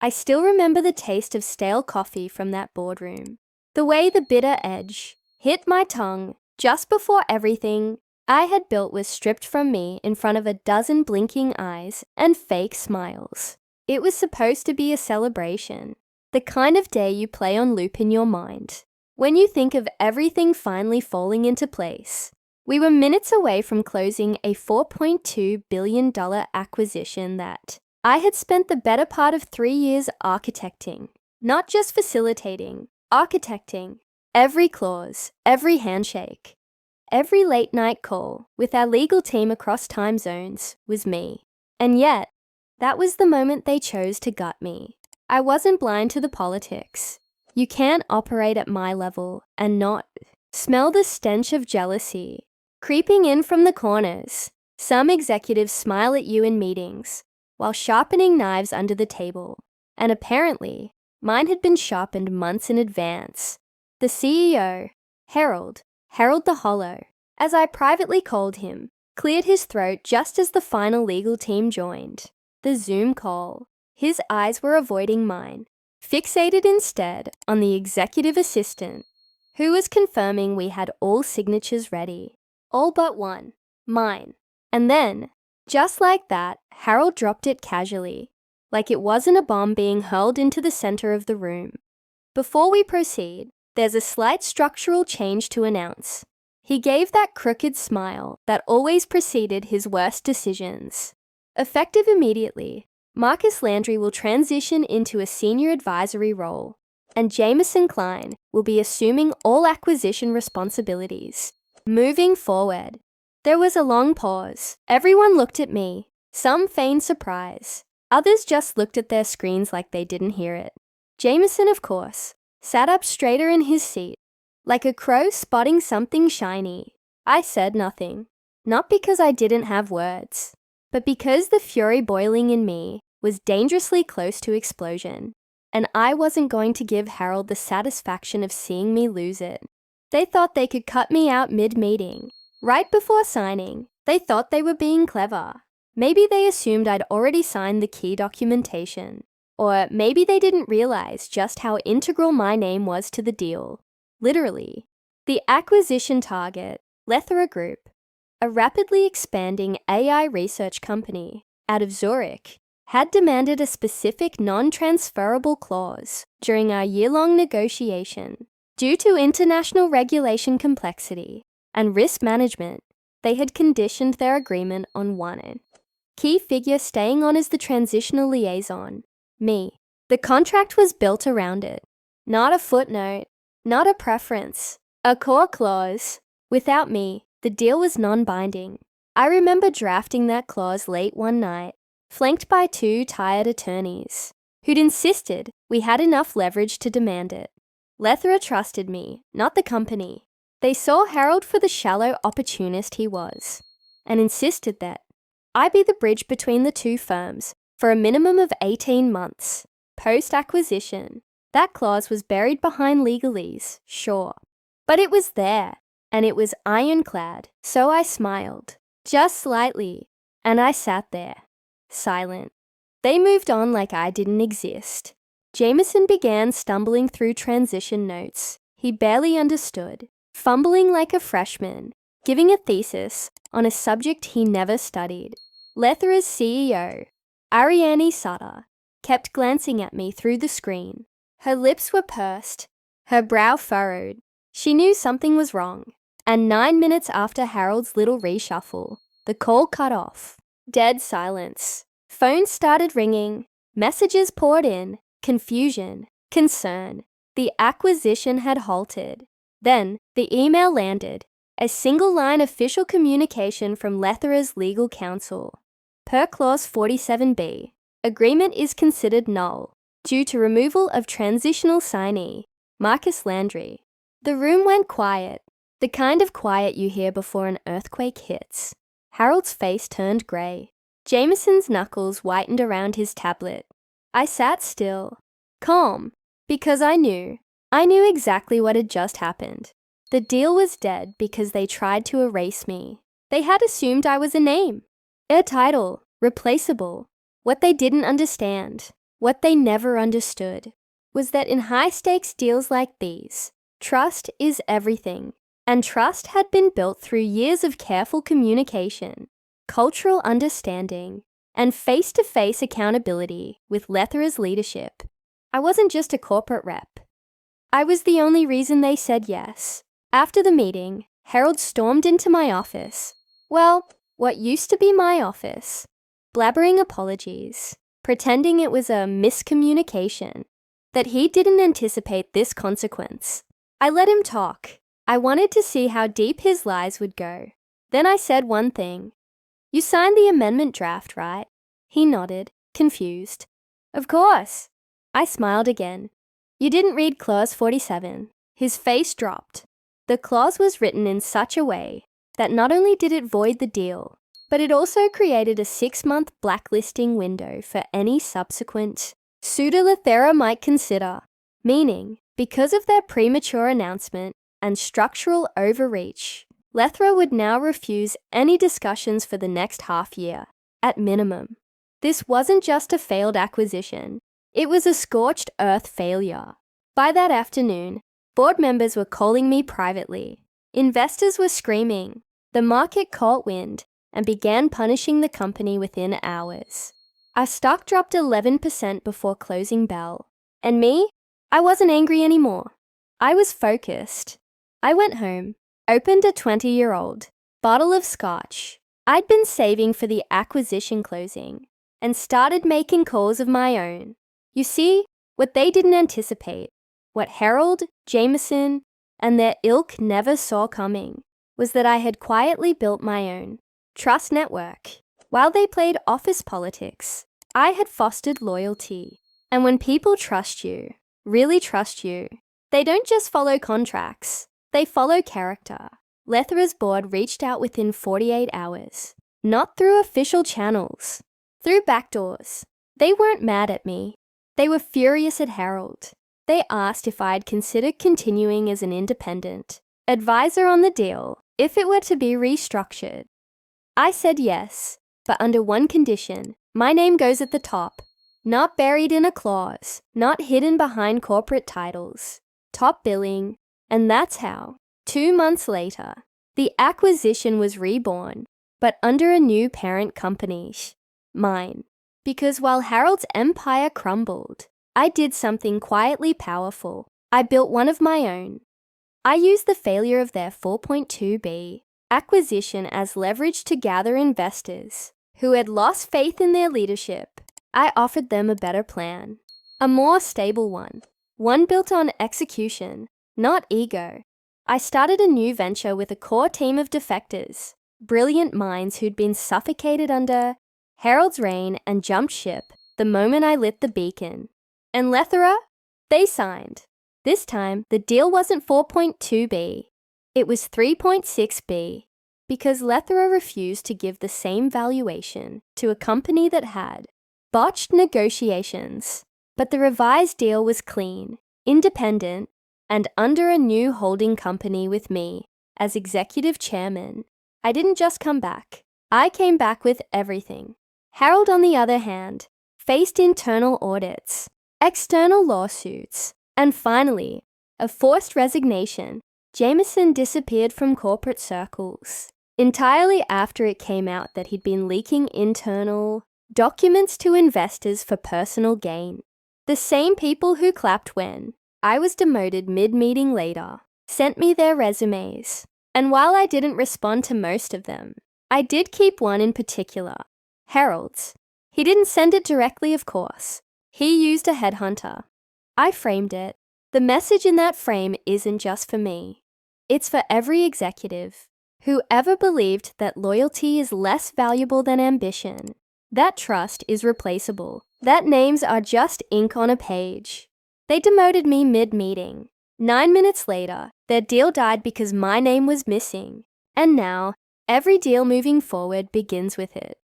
I still remember the taste of stale coffee from that boardroom. The way the bitter edge hit my tongue just before everything I had built was stripped from me in front of a dozen blinking eyes and fake smiles. It was supposed to be a celebration, the kind of day you play on loop in your mind, when you think of everything finally falling into place. We were minutes away from closing a $4.2 billion acquisition that I had spent the better part of 3 years architecting, not just facilitating, architecting. Every clause, every handshake, every late-night call with our legal team across time zones was me. And yet, that was the moment they chose to gut me. I wasn't blind to the politics. You can't operate at my level and not smell the stench of jealousy creeping in from the corners. Some executives smile at you in meetings while sharpening knives under the table. And apparently, mine had been sharpened months in advance. The CEO, Harold the Hollow, as I privately called him, cleared his throat just as the final legal team joined the Zoom call. His eyes were avoiding mine, fixated instead on the executive assistant, who was confirming we had all signatures ready, all but one, mine. And then, just like that, Harold dropped it casually, like it wasn't a bomb being hurled into the center of the room. Before we proceed, there's a slight structural change to announce. He gave that crooked smile that always preceded his worst decisions. Effective immediately, Marcus Landry will transition into a senior advisory role, and Jameson Klein will be assuming all acquisition responsibilities. Moving forward, there was a long pause. Everyone looked at me, some feigned surprise. Others just looked at their screens like they didn't hear it. Jameson, of course, sat up straighter in his seat, like a crow spotting something shiny. I said nothing, not because I didn't have words, but because the fury boiling in me was dangerously close to explosion, and I wasn't going to give Harold the satisfaction of seeing me lose it. They thought they could cut me out mid-meeting, right before signing. They thought they were being clever. Maybe they assumed I'd already signed the key documentation. Or maybe they didn't realize just how integral my name was to the deal. Literally. The acquisition target, Lethera Group, a rapidly expanding AI research company out of Zurich, had demanded a specific non-transferable clause during our year-long negotiation. Due to international regulation complexity and risk management, they had conditioned their agreement on one key figure staying on as the transitional liaison. Me. The contract was built around it. Not a footnote, not a preference, a core clause. Without me, the deal was non-binding. I remember drafting that clause late one night, flanked by 2 tired attorneys, who'd insisted we had enough leverage to demand it. Lethera trusted me, not the company. They saw Harold for the shallow opportunist he was, and insisted that I be the bridge between the two firms for a minimum of 18 months. Post-acquisition, that clause was buried behind legalese, sure. But it was there, and it was ironclad, so I smiled, just slightly, and I sat there, silent. They moved on like I didn't exist. Jameson began stumbling through transition notes he barely understood, fumbling like a freshman, giving a thesis on a subject he never studied. Lethera's CEO, Ariane Sutter, kept glancing at me through the screen. Her lips were pursed, her brow furrowed. She knew something was wrong. And 9 minutes after Harold's little reshuffle, the call cut off. Dead silence. Phones started ringing. Messages poured in. Confusion. Concern. The acquisition had halted. Then, the email landed. A single-line official communication from Lethera's legal counsel. Per Clause 47B, agreement is considered null due to removal of transitional signee, Marcus Landry. The room went quiet, the kind of quiet you hear before an earthquake hits. Harold's face turned grey. Jameson's knuckles whitened around his tablet. I sat still, calm, because I knew exactly what had just happened. The deal was dead because they tried to erase me. They had assumed I was a name, a title, replaceable. What they didn't understand What they never understood was that in high-stakes deals like these, trust is everything, and trust had been built through years of careful communication, cultural understanding, and face-to-face accountability with Lethra's leadership. I wasn't just a corporate rep. I was the only reason they said yes. After the meeting, Harold stormed into my office. Well, what used to be my office, blabbering apologies, pretending it was a miscommunication, that he didn't anticipate this consequence. I let him talk. I wanted to see how deep his lies would go. Then I said one thing. "You signed the amendment draft, right?" He nodded, confused. "Of course." I smiled again. "You didn't read Clause 47. His face dropped. The clause was written in such a way that not only did it void the deal, but it also created a 6-month blacklisting window for any subsequent suitor Lethra might consider, meaning, because of their premature announcement and structural overreach, Lethra would now refuse any discussions for the next half year, at minimum. This wasn't just a failed acquisition, it was a scorched earth failure. By that afternoon, board members were calling me privately. Investors were screaming. The market caught wind and began punishing the company within hours. Our stock dropped 11% before closing bell. And me? I wasn't angry anymore. I was focused. I went home, opened a 20-year-old bottle of scotch I'd been saving for the acquisition closing, and started making calls of my own. You see, what they didn't anticipate, what Harold, Jameson, and their ilk never saw coming, was that I had quietly built my own trust network. While they played office politics, I had fostered loyalty. And when people trust you, really trust you, they don't just follow contracts, they follow character. Lethra's board reached out within 48 hours, not through official channels, through backdoors. They weren't mad at me. They were furious at Harold. They asked if I'd consider continuing as an independent advisor on the deal if it were to be restructured. I said yes, but under one condition. My name goes at the top, not buried in a clause, not hidden behind corporate titles, top billing, and that's how, 2 months later, the acquisition was reborn, but under a new parent company, mine. Because while Harold's empire crumbled, I did something quietly powerful. I built one of my own. I used the failure of their 4.2B acquisition as leverage to gather investors who had lost faith in their leadership. I offered them a better plan, a more stable one built on execution, not ego. I started a new venture with a core team of defectors, brilliant minds who'd been suffocated under Harold's reign and jumped ship the moment I lit the beacon. And Lethra? They signed. This time, the deal wasn't 4.2B, it was 3.6B, because Lethra refused to give the same valuation to a company that had botched negotiations. But the revised deal was clean, independent, and under a new holding company with me as executive chairman. I didn't just come back. I came back with everything. Harold, on the other hand, faced internal audits, external lawsuits, and finally, a forced resignation. Jameson disappeared from corporate circles entirely after it came out that he'd been leaking internal documents to investors for personal gain. The same people who clapped when I was demoted mid-meeting later sent me their resumes, and while I didn't respond to most of them, I did keep one in particular, Harold's. He didn't send it directly, of course. He used a headhunter. I framed it. The message in that frame isn't just for me. It's for every executive who ever believed that loyalty is less valuable than ambition, that trust is replaceable, that names are just ink on a page. They demoted me mid-meeting. 9 minutes later, their deal died because my name was missing. And now, every deal moving forward begins with it.